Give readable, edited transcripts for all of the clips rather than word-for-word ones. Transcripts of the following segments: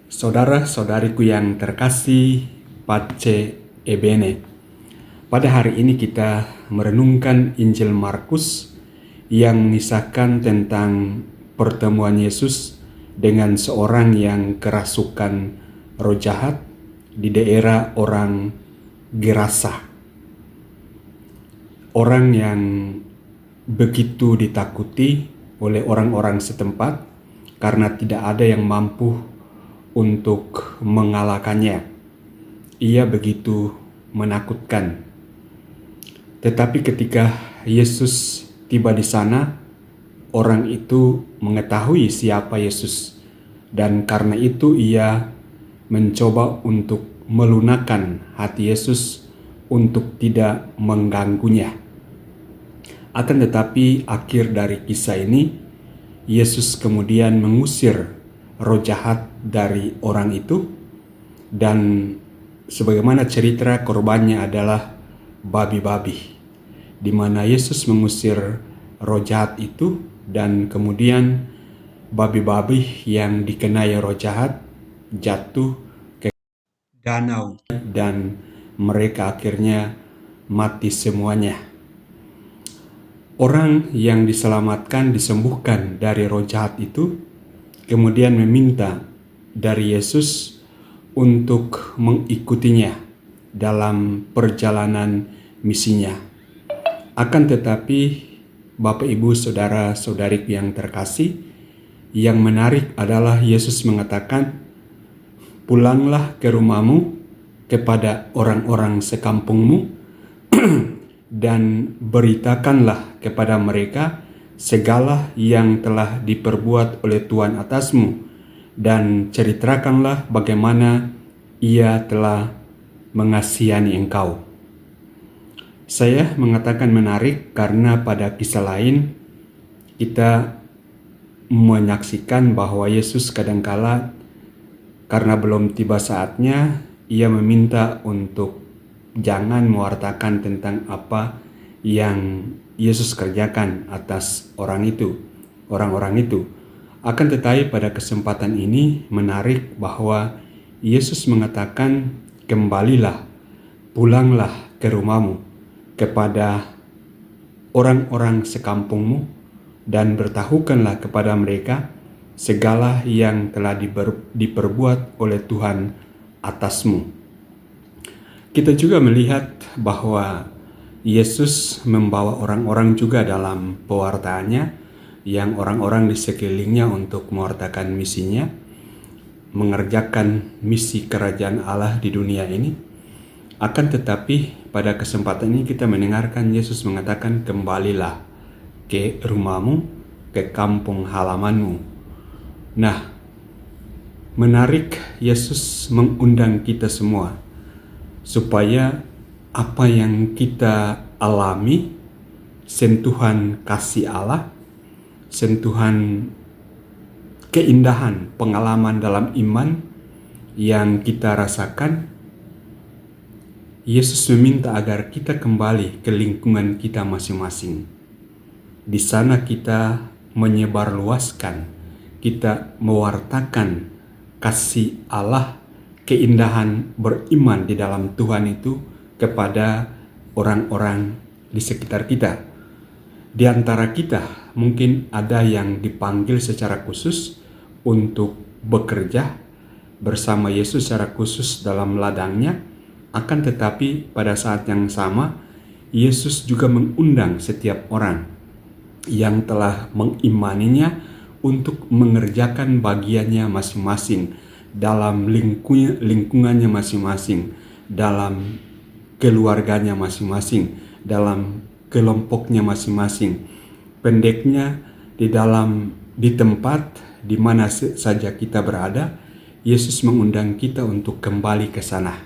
Saudara-saudariku yang terkasih, Pace Ebene. Pada hari ini kita merenungkan Injil Markus yang mengisahkan tentang pertemuan Yesus dengan seorang yang kerasukan roh jahat di daerah orang Gerasa. Orang yang begitu ditakuti oleh orang-orang setempat karena tidak ada yang mampu untuk mengalahkannya. Ia begitu menakutkan. Tetapi ketika Yesus tiba di sana, orang itu mengetahui siapa Yesus, dan karena itu ia mencoba untuk melunakkan hati Yesus untuk tidak mengganggunya. Akan tetapi akhir dari kisah ini, Yesus kemudian mengusir roh jahat dari orang itu, dan sebagaimana cerita korbannya adalah babi-babi, di mana Yesus mengusir roh jahat itu dan kemudian babi-babi yang dikenai roh jahat jatuh ke danau dan mereka akhirnya mati semuanya. Orang yang diselamatkan, disembuhkan dari roh jahat itu, kemudian meminta dari Yesus untuk mengikutinya dalam perjalanan misinya. Akan tetapi, Bapak, Ibu, Saudara-saudari yang terkasih, yang menarik adalah Yesus mengatakan, "Pulanglah ke rumahmu kepada orang-orang sekampungmu dan beritakanlah kepada mereka segala yang telah diperbuat oleh Tuhan atasmu, dan ceritakanlah bagaimana Ia telah mengasihani engkau." Saya mengatakan menarik karena pada kisah lain kita menyaksikan bahwa Yesus kadangkala karena belum tiba saatnya, Ia meminta untuk jangan mewartakan tentang apa yang Yesus kerjakan atas orang-orang itu. Akan tetapi pada kesempatan ini menarik bahwa Yesus mengatakan, "Kembalilah, pulanglah ke rumahmu kepada orang-orang sekampungmu dan beritahukanlah kepada mereka segala yang telah diperbuat oleh Tuhan atasmu." Kita juga melihat bahwa Yesus membawa orang-orang juga dalam pewartaannya, yang orang-orang di sekelilingnya untuk mewartakan misinya, mengerjakan misi kerajaan Allah di dunia ini. Akan tetapi pada kesempatan ini kita mendengarkan Yesus mengatakan, "Kembalilah ke rumahmu, ke kampung halamanmu." Nah, menarik, Yesus mengundang kita semua supaya apa yang kita alami, sentuhan kasih Allah, sentuhan keindahan pengalaman dalam iman yang kita rasakan, Yesus meminta agar kita kembali ke lingkungan kita masing-masing. Di sana kita menyebarluaskan, kita mewartakan kasih Allah, keindahan beriman di dalam Tuhan itu kepada orang-orang di sekitar kita. Di antara kita mungkin ada yang dipanggil secara khusus untuk bekerja bersama Yesus secara khusus dalam ladangnya. Akan tetapi pada saat yang sama, Yesus juga mengundang setiap orang yang telah mengimaninya untuk mengerjakan bagiannya masing-masing dalam lingkungannya masing-masing, dalam keluarganya masing-masing, dalam kelompoknya masing-masing. Pendeknya di tempat di mana saja kita berada, Yesus mengundang kita untuk kembali ke sana,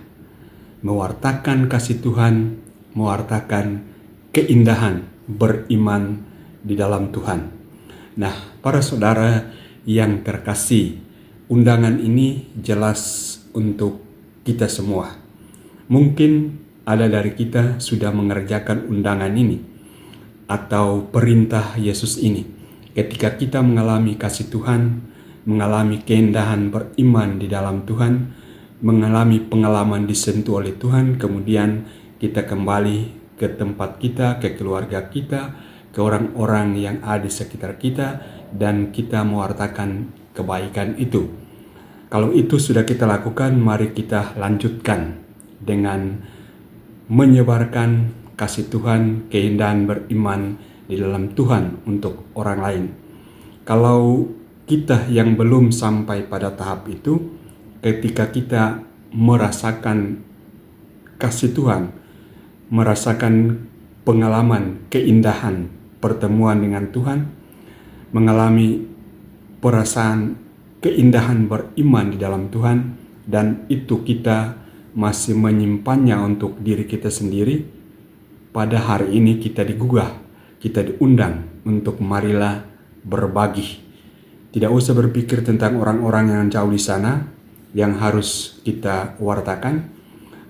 mewartakan kasih Tuhan, mewartakan keindahan beriman di dalam Tuhan. Nah, para saudara yang terkasih, undangan ini jelas untuk kita semua. Mungkin ada dari kita sudah mengerjakan undangan ini atau perintah Yesus ini. Ketika kita mengalami kasih Tuhan, mengalami keindahan beriman di dalam Tuhan, mengalami pengalaman disentuh oleh Tuhan, kemudian kita kembali ke tempat kita, ke keluarga kita, ke orang-orang yang ada di sekitar kita, dan kita mewartakan kebaikan itu. Kalau itu sudah kita lakukan, mari kita lanjutkan dengan menyebarkan kasih Tuhan, keindahan beriman di dalam Tuhan untuk orang lain. Kalau kita yang belum sampai pada tahap itu, ketika kita merasakan kasih Tuhan, merasakan pengalaman keindahan pertemuan dengan Tuhan, mengalami perasaan keindahan beriman di dalam Tuhan, dan itu kita masih menyimpannya untuk diri kita sendiri, pada hari ini kita digugah, kita diundang untuk marilah berbagi. Tidak usah berpikir tentang orang-orang yang jauh di sana yang harus kita wartakan,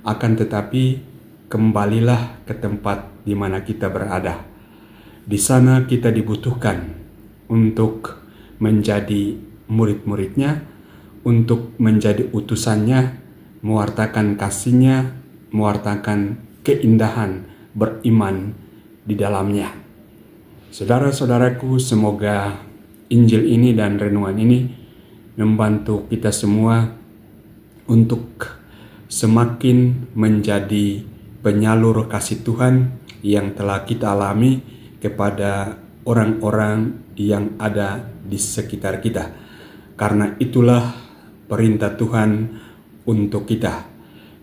akan tetapi kembalilah ke tempat di mana kita berada. Di sana kita dibutuhkan untuk menjadi murid-muridnya, untuk menjadi utusannya, mewartakan kasihnya, mewartakan keindahan beriman di dalamnya. Saudara-saudaraku, semoga Injil ini dan renungan ini membantu kita semua untuk semakin menjadi penyalur kasih Tuhan yang telah kita alami kepada orang-orang yang ada di sekitar kita. Karena itulah perintah Tuhan untuk kita.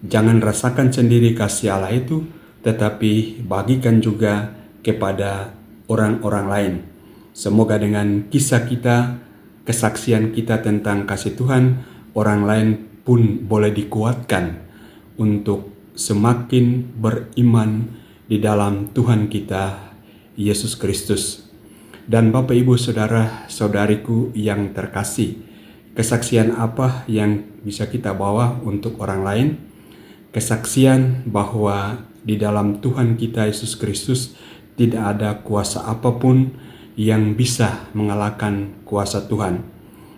Jangan rasakan sendiri kasih Allah itu, tetapi bagikan juga kepada orang-orang lain. Semoga dengan kisah kita, kesaksian kita tentang kasih Tuhan, orang lain pun boleh dikuatkan untuk semakin beriman di dalam Tuhan kita, Yesus Kristus. Dan Bapak Ibu Saudara-saudariku yang terkasih, kesaksian apa yang bisa kita bawa untuk orang lain? Kesaksian bahwa di dalam Tuhan kita Yesus Kristus tidak ada kuasa apapun yang bisa mengalahkan kuasa Tuhan.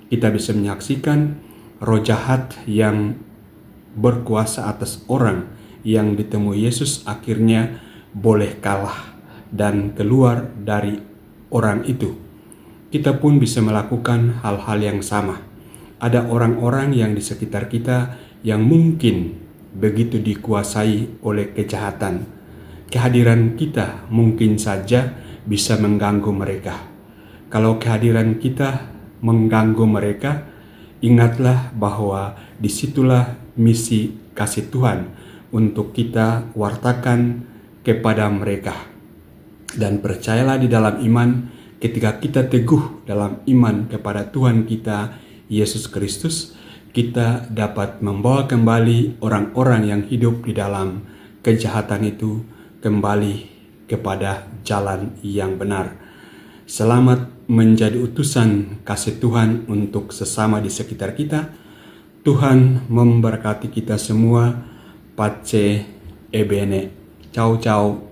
Kita bisa menyaksikan roh jahat yang berkuasa atas orang yang ditemui Yesus akhirnya boleh kalah dan keluar dari orang itu. Kita pun bisa melakukan hal-hal yang sama. Ada orang-orang yang di sekitar kita yang mungkin begitu dikuasai oleh kejahatan. Kehadiran kita mungkin saja bisa mengganggu mereka. Kalau kehadiran kita mengganggu mereka, ingatlah bahwa disitulah misi kasih Tuhan untuk kita wartakan kepada mereka. Dan percayalah di dalam iman, ketika kita teguh dalam iman kepada Tuhan kita Yesus Kristus, kita dapat membawa kembali orang-orang yang hidup di dalam kejahatan itu kembali kepada jalan yang benar. Selamat menjadi utusan kasih Tuhan untuk sesama di sekitar kita. Tuhan memberkati kita semua. Pace e bene. Ciao ciao.